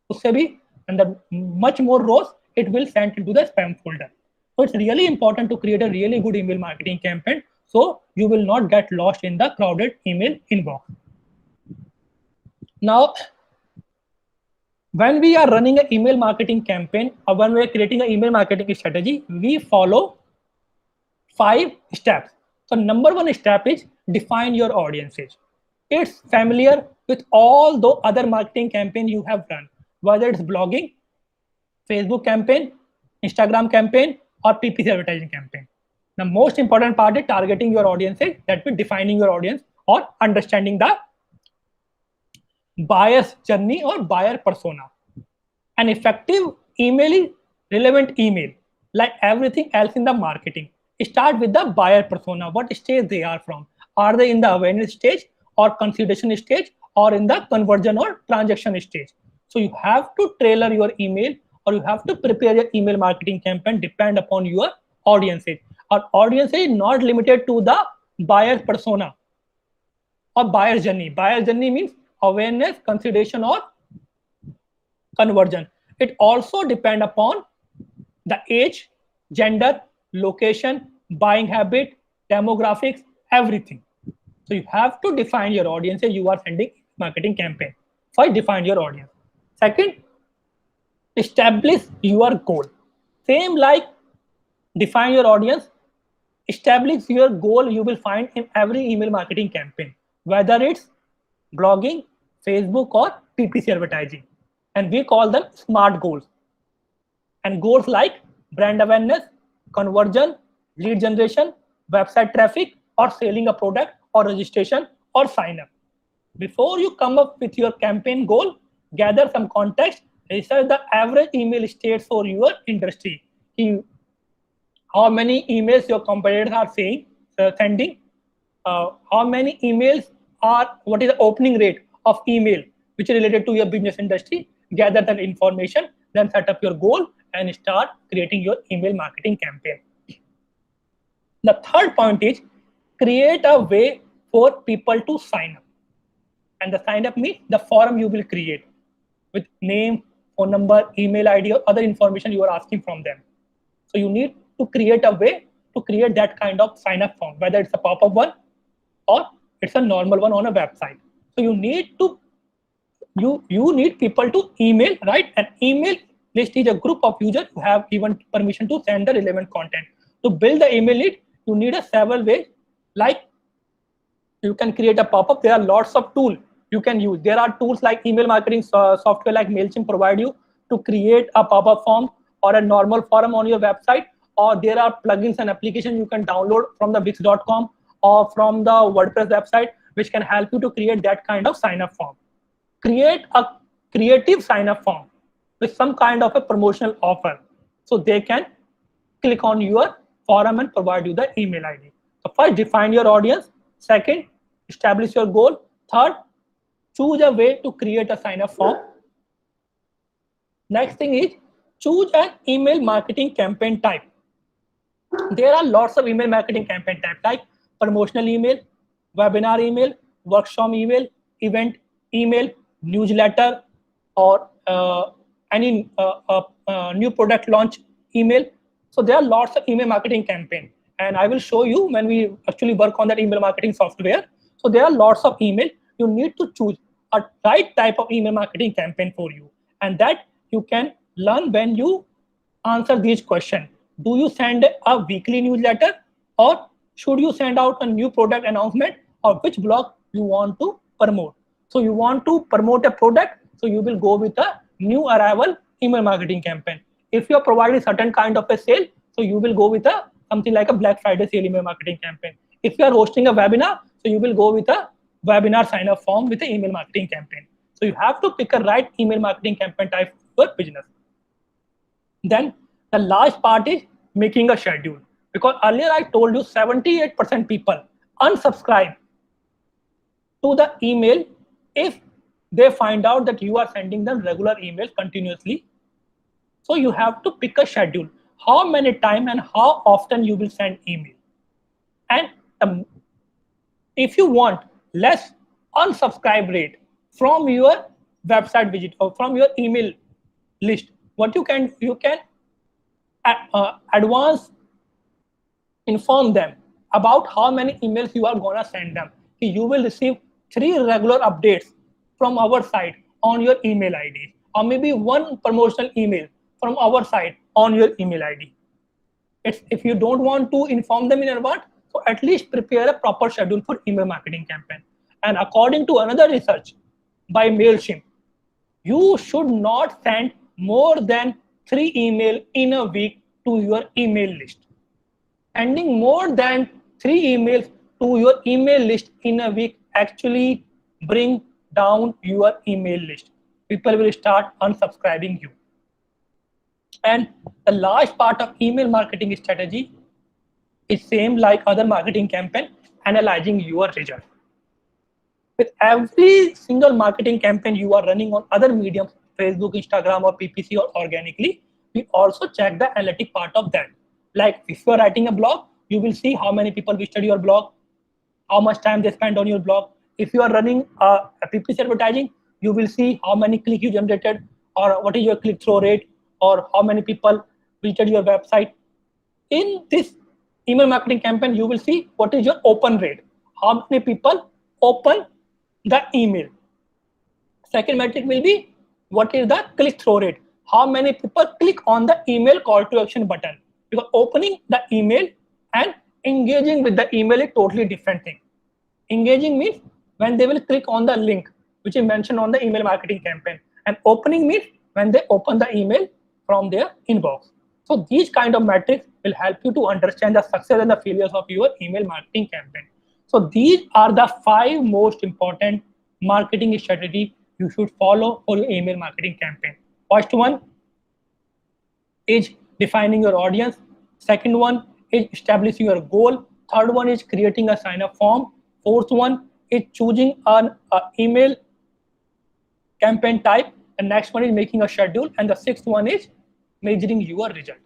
[SPEAKER 1] usse bhi under much more rows, it will send into the spam folder. So it's really important to create a really good email marketing campaign, so you will not get lost in the crowded email inbox. Now, when we are running an email marketing campaign, or when we are creating an email marketing strategy, we follow 5 steps. So number 1 step is define your audiences. It's familiar with all the other marketing campaign you have run, whether it's blogging, Facebook campaign, Instagram campaign, or PPC advertising campaign. The most important part is targeting your audiences, that means defining your audience or understanding the buyer's journey or buyer persona. An effective email is relevant email, like everything else in the marketing. Start with the buyer persona, what stage they are from. Are they in the awareness stage or consideration stage, or in the conversion or transaction stage? So you have to tailor your email, or you have to prepare your email marketing campaign depend upon your audiences. Our audience is not limited to the buyer persona or buyer journey. Buyer journey means awareness, consideration, or conversion. It also depend upon the age, gender, location, buying habit, demographics, everything. So you have to define your audience. You are sending marketing campaign. First, define your audience. Second, establish your goal. Same like define your audience, establish your goal. You will find in every email marketing campaign, whether it's blogging, Facebook, or PPC advertising. And we call them SMART goals. And goals like brand awareness, conversion, lead generation, website traffic, or selling a product, or registration, or sign up. Before you come up with your campaign goal, gather some context, research the average email state for your industry. How many emails your competitors are sending, how many emails are, what is the opening rate of email which is related to your business industry. Gather that information, then set up your goal and start creating your email marketing campaign. The third point is create a way for people to sign up. And the sign up means the form you will create with name, phone number, email ID, or other information you are asking from them. So you need to create a way to create that kind of sign up form, whether it's a pop-up one or it's a normal one on a website. So you need to you need people to email, right? An email list is a group of users who have given permission to send the relevant content. To build the email list, you need a several ways. Like you can create a pop-up. There are lots of tools you can use. There are tools like email marketing software like MailChimp provide you to create a pop-up form or a normal form on your website. Or there are plugins and applications you can download from the Wix.com or from the WordPress website, which can help you to create that kind of sign up form. Create a creative sign up form with some kind of a promotional offer, so they can click on your forum and provide you the email ID. So first, define your audience. Second, establish your goal. Third, choose a way to create a sign up form. Next thing is choose an email marketing campaign type. There are lots of email marketing campaign type like promotional email, webinar email, workshop email, event email, newsletter, or any new product launch email. So there are lots of email marketing campaign, and I will show you when we actually work on that email marketing software. So there are lots of email. You need to choose a right type of email marketing campaign for you, and that you can learn when you answer these questions. Do you send a weekly newsletter, or should you send out a new product announcement, or which blog you want to promote? So you want to promote a product, so you will go with a new arrival email marketing campaign. If you are providing certain kind of a sale, so you will go with a something like a Black Friday sale email marketing campaign. If you are hosting a webinar, so you will go with a webinar sign up form with the email marketing campaign. So you have to pick a right email marketing campaign type for business. Then the last part is making a schedule, because earlier I told you 78% people unsubscribe to the email if they find out that you are sending them regular emails continuously. So you have to pick a schedule, how many time and how often you will send email. And if you want less unsubscribe rate from your website visit or from your email list, what you can advance inform them about how many emails you are gonna send them. You will receive 3 regular updates from our site on your email ID, or maybe 1 promotional email from our site on your email ID. If you don't want to inform them in advance, so at least prepare a proper schedule for email marketing campaign. And according to another research by MailChimp, you should not send more than 3 emails in a week to your email list. Sending more than 3 emails to your email list in a week actually bring down your email list. People will start unsubscribing you. And the last part of email marketing strategy is same like other marketing campaign, analyzing your result. With every single marketing campaign you are running on other mediums, Facebook, Instagram, or PPC, or organically, we also check the analytic part of that. Like if you are writing a blog, you will see how many people visited your blog, how much time they spent on your blog. If you are running a PPC advertising, you will see how many clicks you generated, or what is your click-through rate, or how many people visited your website. In this email marketing campaign, you will see what is your open rate, how many people open the email. Second metric will be what is the click-through rate, how many people click on the email call to action button. Because opening the email and engaging with the email is totally different thing. Engaging means when they will click on the link which is mentioned on the email marketing campaign, and opening means when they open the email from their inbox. So these kind of metrics will help you to understand the success and the failures of your email marketing campaign. So these are the 5 most important marketing strategy you should follow for your email marketing campaign. First one is defining your audience. Second one is establishing your goal. Third one is creating a sign up form. Fourth one is choosing an email campaign type. And next one is making a schedule. And the sixth one is measuring your result.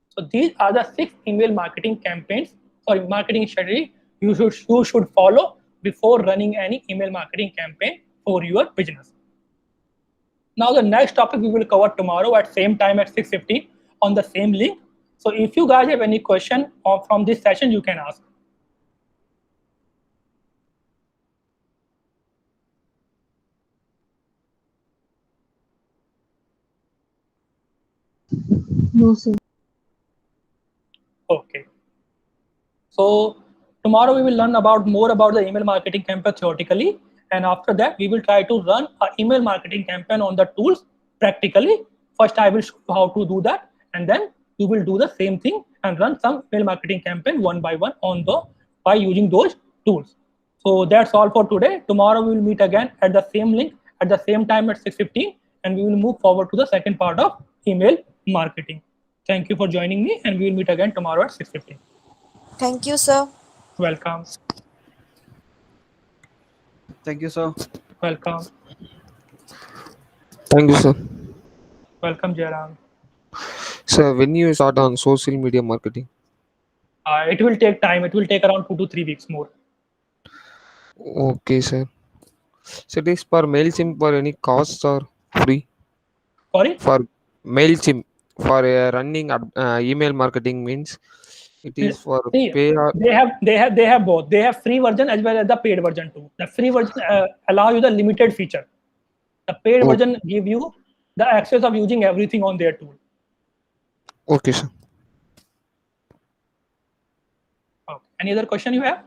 [SPEAKER 1] So these are the 6 email marketing campaigns, marketing strategy you should follow before running any email marketing campaign for your business. Now the next topic we will cover tomorrow at same time at 6:50 on the same link. So if you guys have any question from this session, you can ask.
[SPEAKER 3] No, sir.
[SPEAKER 1] Okay. So tomorrow we will learn more about the email marketing campaign theoretically, and after that we will try to run an email marketing campaign on the tools practically. First I will show you how to do that, and then you will do the same thing and run some email marketing campaign one by one on the by using those tools. So that's all for today. Tomorrow we will meet again at the same link at the same time at 6:15, and we will move forward to the second part of email marketing. Thank you for joining me, and we will meet again tomorrow at 6:15.
[SPEAKER 2] Thank you, sir.
[SPEAKER 1] Welcome.
[SPEAKER 3] Thank you, sir.
[SPEAKER 1] Welcome.
[SPEAKER 4] Thank you, sir.
[SPEAKER 1] Welcome, Jairam.
[SPEAKER 4] Sir, when you start on social media marketing?
[SPEAKER 1] It will take time. It will take around 2 to 3 weeks more.
[SPEAKER 4] Okay, sir. So it is for MailChimp for any costs or free?
[SPEAKER 1] Sorry?
[SPEAKER 4] For MailChimp, for running email marketing means it is for
[SPEAKER 1] See,
[SPEAKER 4] pay or
[SPEAKER 1] they have both. They have free version as well as the paid version too. The free version allow you the limited feature. The paid
[SPEAKER 4] Oh.
[SPEAKER 1] version give you the access of using everything on their tool.
[SPEAKER 4] okay, sir.
[SPEAKER 1] Okay. Any other question you have?